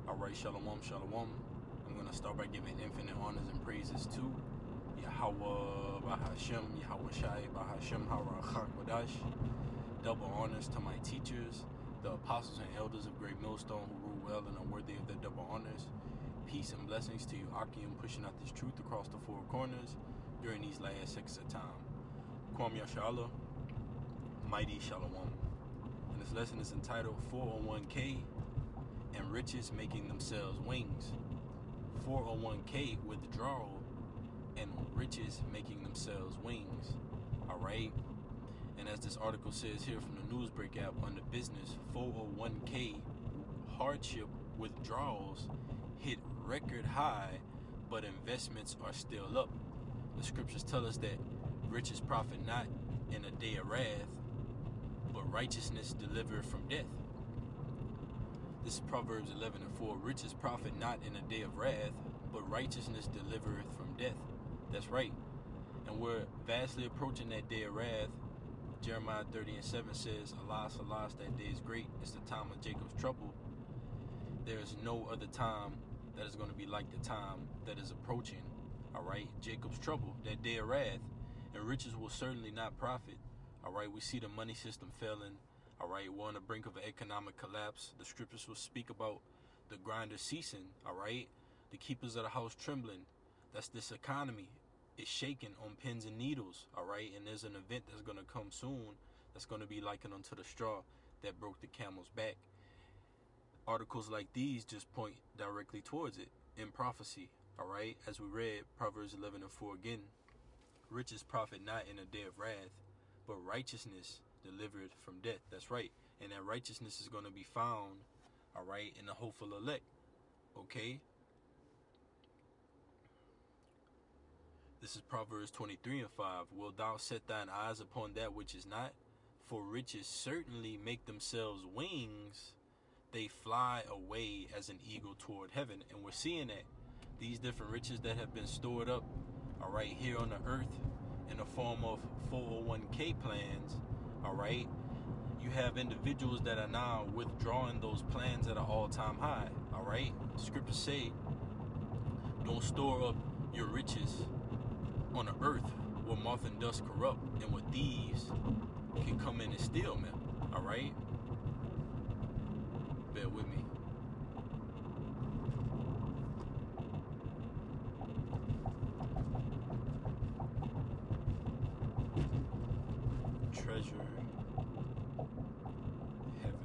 Alright, shalom, shalom. I'm going to start by giving infinite honors and praises to Yahweh, Bahashem, Yahweh Shai, Bahashem, Harachak Wadash. Double honors to my teachers, the apostles and elders of Great Millstone who rule well and are worthy of their double honors. Peace and blessings to you, Akim, pushing out this truth across the four corners during these last seconds of time. Kwam Yashala, Mighty Shalom. And this lesson is entitled 401k and riches making themselves wings. 401k withdrawal and riches making themselves wings. Alright? And as this article says here from the Newsbreak app under business, 401k hardship withdrawals hit record high, but investments are still up. The scriptures tell us that riches profit not in a day of wrath, but righteousness delivered from death. This is Proverbs 11:4. Riches profit not in a day of wrath, but righteousness delivereth from death. That's right. And we're vastly approaching that day of wrath. Jeremiah 30:7 says, Alas, alas, that day is great. It's the time of Jacob's trouble. There is no other time that is going to be like the time that is approaching. Alright, Jacob's trouble, that day of wrath. And riches will certainly not profit. Alright, we see the money system failing. Alright, we're on the brink of an economic collapse. The scriptures will speak about the grinders ceasing. Alright, the keepers of the house trembling. That's this economy. It's shaking on pins and needles. Alright, and there's an event that's going to come soon that's going to be likened unto the straw that broke the camel's back. Articles like these just point directly towards it in prophecy. Alright, as we read Proverbs 11:4 again. Riches profit not in a day of wrath, but righteousness delivered from death. That's right. And that righteousness is going to be found, all right, in the hopeful elect. Okay? This is Proverbs 23:5. Wilt thou set thine eyes upon that which is not? For riches certainly make themselves wings. They fly away as an eagle toward heaven. And we're seeing that. These different riches that have been stored up, all right, here on the earth in the form of 401k plans. All right, you have individuals that are now withdrawing those plans at an all-time high. All right, scriptures say, don't store up your riches on the earth where moth and dust corrupt and where thieves can come in and steal, man. All right, bear with me. Treasure heaven.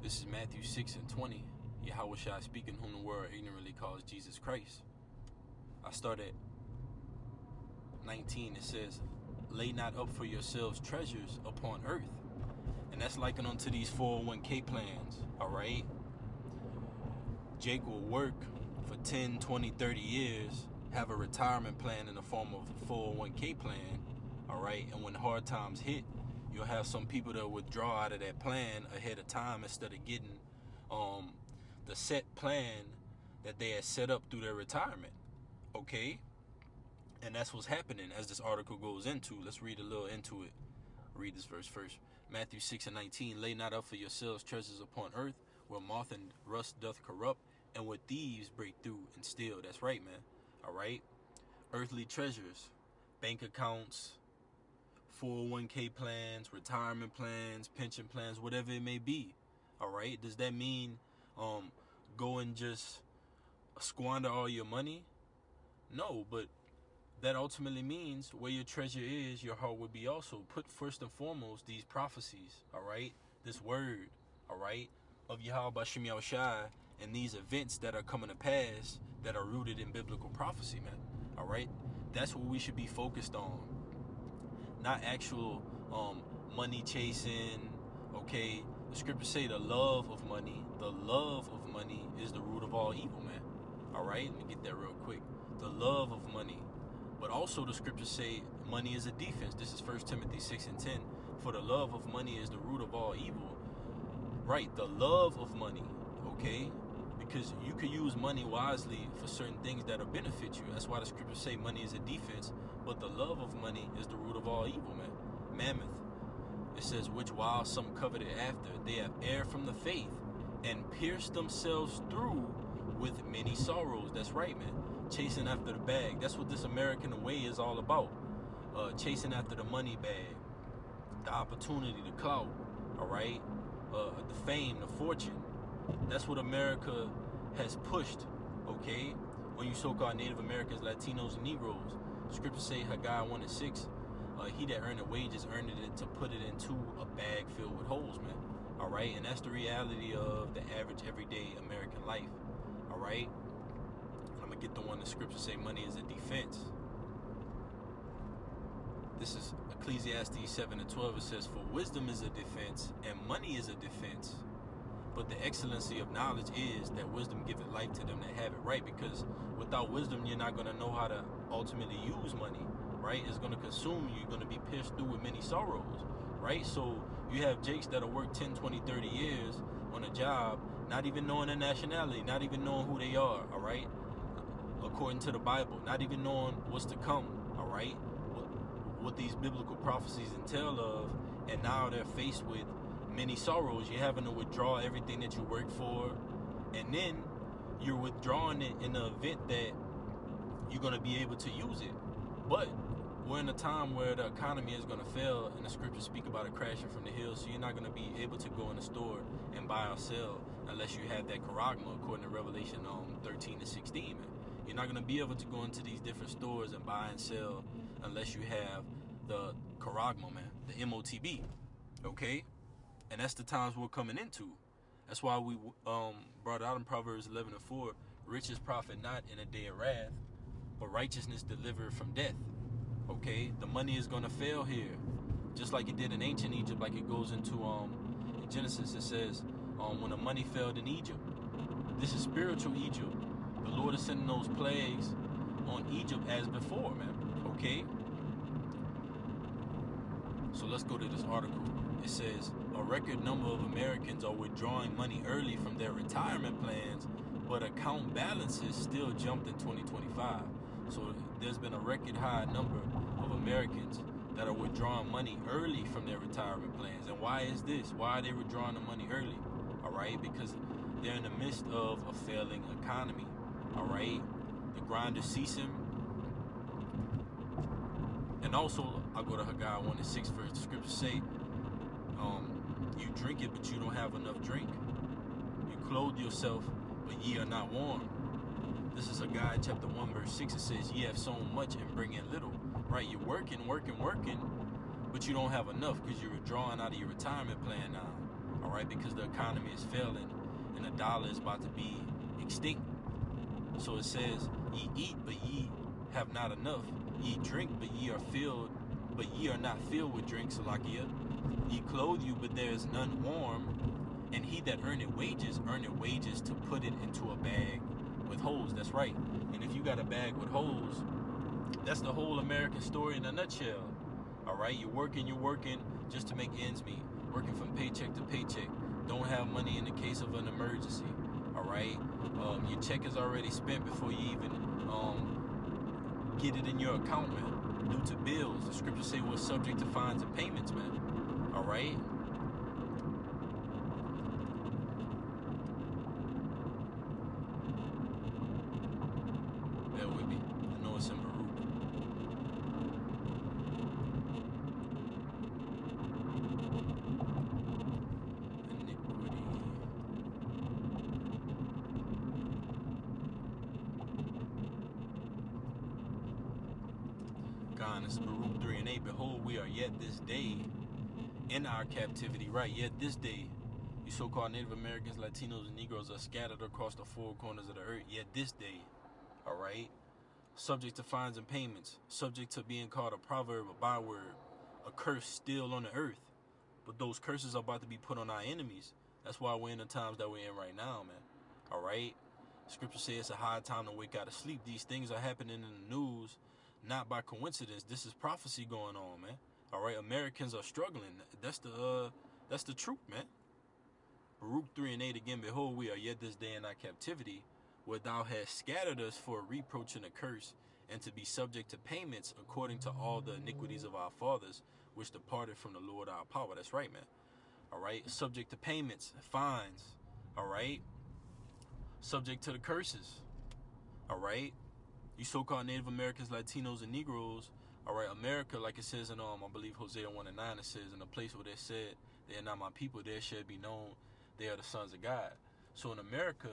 This is Matthew 6:20. Yahweh Shai speaking, whom the world ignorantly calls Jesus Christ. I start at 19. It says, lay not up for yourselves treasures upon earth. And that's likened unto these 401k plans. Alright, Jake will work for 10, 20, 30 years, have a retirement plan in the form of a 401k plan, all right? And when hard times hit, you'll have some people that withdraw out of that plan ahead of time instead of getting the set plan that they had set up through their retirement, okay? And that's what's happening as this article goes into. Let's read a little into it. Read this verse first. Matthew 6:19. Lay not up for yourselves treasures upon earth, where moth and rust doth corrupt, and where thieves break through and steal. That's right, man. All right, earthly treasures, bank accounts, 401k plans, retirement plans, pension plans, whatever it may be. All right, does that mean go and just squander all your money? No, but that ultimately means where your treasure is, your heart will be also. Put first and foremost these prophecies, all right, this word, all right, of Yahweh Bashem Yahushai, and these events that are coming to pass that are rooted in biblical prophecy, man. All right, that's what we should be focused on, not actual money chasing. Okay, the scriptures say the love of money is the root of all evil, man. All right, let me get that real quick. The love of money, but also the scriptures say money is a defense. This is 1 Timothy 6:10. For the love of money is the root of all evil. Right, the love of money, okay? Because you could use money wisely for certain things that'll benefit you. That's why the scriptures say money is a defense, but the love of money is the root of all evil, man. Mammoth. It says, which while some coveted after, they have erred from the faith and pierced themselves through with many sorrows. That's right, man. Chasing after the bag. That's what this American way is all about. Chasing after the money bag, the opportunity, the clout, all right? The fame, the fortune. That's what America has pushed, okay? On you so-called Native Americans, Latinos, and Negroes. Scriptures say Haggai 1:6, he that earned wages earned it to put it into a bag filled with holes, man. All right? And that's the reality of the average, everyday American life, all right? I'm going to get the one that scriptures say money is a defense. This is Ecclesiastes 7:12. It says, for wisdom is a defense, and money is a defense. But the excellency of knowledge is that wisdom giveth life to them that have it, right? Because without wisdom, you're not going to know how to ultimately use money, right? It's going to consume you. You're going to be pierced through with many sorrows, right? So you have jakes that'll work 10, 20, 30 years on a job, not even knowing their nationality, not even knowing who they are, all right? According to the Bible, not even knowing what's to come, all right? What these biblical prophecies entail of, and now they're faced with many sorrows. You're having to withdraw everything that you worked for, and then you're withdrawing it in the event that you're going to be able to use it. But we're in a time where the economy is going to fail, and the scriptures speak about it crashing from the hills, so you're not going to be able to go in the store and buy or sell unless you have that charagma, according to Revelation 13-16. Man. You're not going to be able to go into these different stores and buy and sell unless you have the charagma, man, the MOTB, okay? And that's the times we're coming into. That's why we brought out in Proverbs 11:4, riches profit not in a day of wrath, but righteousness delivered from death. Okay, the money is going to fail here, just like it did in ancient Egypt, like it goes into in Genesis. It says when the money failed in Egypt. This is spiritual Egypt. The Lord is sending those plagues on Egypt as before, man. Okay, so let's go to this article. It says a record number of Americans are withdrawing money early from their retirement plans, but account balances still jumped in 2025. So there's been a record high number of Americans that are withdrawing money early from their retirement plans. And why is this? Why are they withdrawing the money early? All right, because they're in the midst of a failing economy. All right, the grind is ceasing. And also, I'll go to Haggai 1:6 verse. The scriptures say, you drink it, but you don't have enough drink. You clothe yourself, but ye are not warm. This is Haggai chapter 1 verse 6. It says, ye have sown much and bring in little. Right, you're working, but you don't have enough because you're withdrawing out of your retirement plan now. All right, because the economy is failing and the dollar is about to be extinct. So it says, ye eat, but ye have not enough. Ye drink, but ye are not filled with drink, Salakia. Ye clothe you, but there is none warm. And he that earneth wages to put it into a bag with holes. That's right. And if you got a bag with holes, that's the whole American story in a nutshell. All right, you're working just to make ends meet. Working from paycheck to paycheck. Don't have money in the case of an emergency. All right, your check is already spent before you even get it in your account, man. Due to bills, the scriptures say we're subject to fines and payments, man. All right. Bear with me. I know it's in Baruch. Iniquity. God, it's Baruch 3:8. Behold, we are yet this day in our captivity, right? Yet this day, you so-called Native Americans, Latinos, and Negroes are scattered across the four corners of the earth. Yet this day, all right, subject to fines and payments, subject to being called a proverb, a byword, a curse still on the earth. But those curses are about to be put on our enemies. That's why we're in the times that we're in right now, man. All right? Scripture says it's a high time to wake out of sleep. These things are happening in the news, not by coincidence. This is prophecy going on, man. All right, Americans are struggling. That's the truth, man. Baruch 3:8 again. Behold, we are yet this day in our captivity, where thou hast scattered us for a reproach and a curse, and to be subject to payments according to all the iniquities of our fathers, which departed from the Lord our power. That's right, man. All right. Subject to payments, fines. All right. Subject to the curses. All right. You so-called Native Americans, Latinos, and Negroes. All right. America, like it says in I believe Hosea 1:9, it says, in the place where they said, they are not my people, there shall be known they are the sons of God. So in America,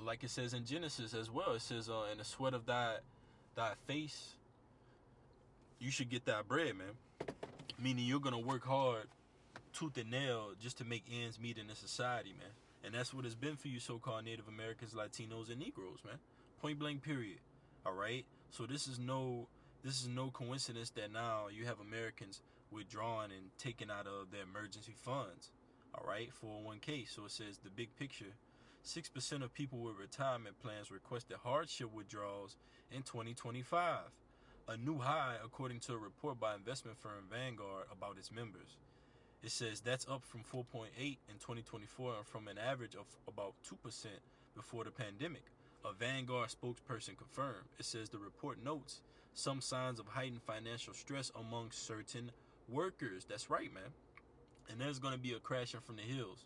like it says in Genesis as well, it says, in the sweat of thy face, you should get that bread, man. Meaning you're gonna work hard, tooth and nail, just to make ends meet in this society, man. And that's what it's been for you so-called Native Americans, Latinos, and Negroes, man. Point blank, period. All right. So this is no coincidence that now you have Americans withdrawing and taking out of their emergency funds. All right, 401k. So it says the big picture. 6% of people with retirement plans requested hardship withdrawals in 2025, a new high according to a report by investment firm Vanguard about its members. It says that's up from 4.8 in 2024 and from an average of about 2% before the pandemic. A Vanguard spokesperson confirmed. It says the report notes some signs of heightened financial stress among certain workers. That's right, man. And there's going to be a crashing from the hills.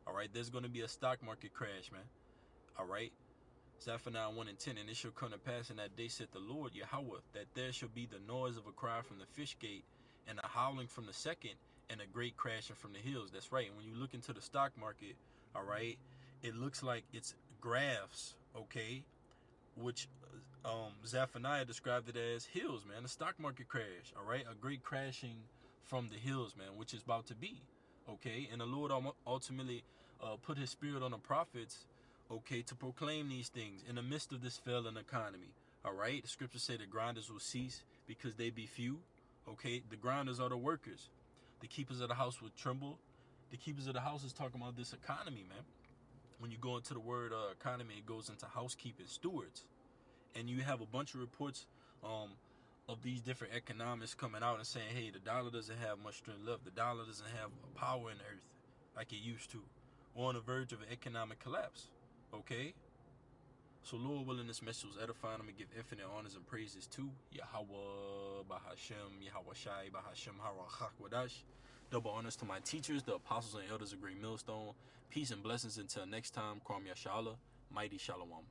All right, there's going to be a stock market crash, man. All right. Zephaniah 1:10, and it shall come to pass in that day, said the Lord Yahweh, that there shall be the noise of a cry from the fish gate, and a howling from the second, and a great crashing from the hills. That's right. And when you look into the stock market, all right, it looks like it's graphs, okay, which Zephaniah described it as hills, man. The stock market crash, all right, a great crashing from the hills, man, which is about to be, okay. And the Lord ultimately put his spirit on the prophets, okay, to proclaim these things in the midst of this failing economy. All right, the scriptures say the grinders will cease because they be few. Okay, the grinders are the workers. The keepers of the house will tremble. The keepers of the house is talking about this economy, man. When you go into the word economy, it goes into housekeeping, stewards. And you have a bunch of reports of these different economists coming out and saying, hey, the dollar doesn't have much strength left. The dollar doesn't have power in the earth like it used to. We're on the verge of an economic collapse. Okay? So Lord willing, this message was edifying. I'm going to give infinite honors and praises to Yahweh, Bahashem, Yahweh Shai, Bahashem, Harachak Wadash. Double honors to my teachers, the apostles and elders of Great Millstone. Peace and blessings until next time. Kwam Yashala, Mighty Shalom.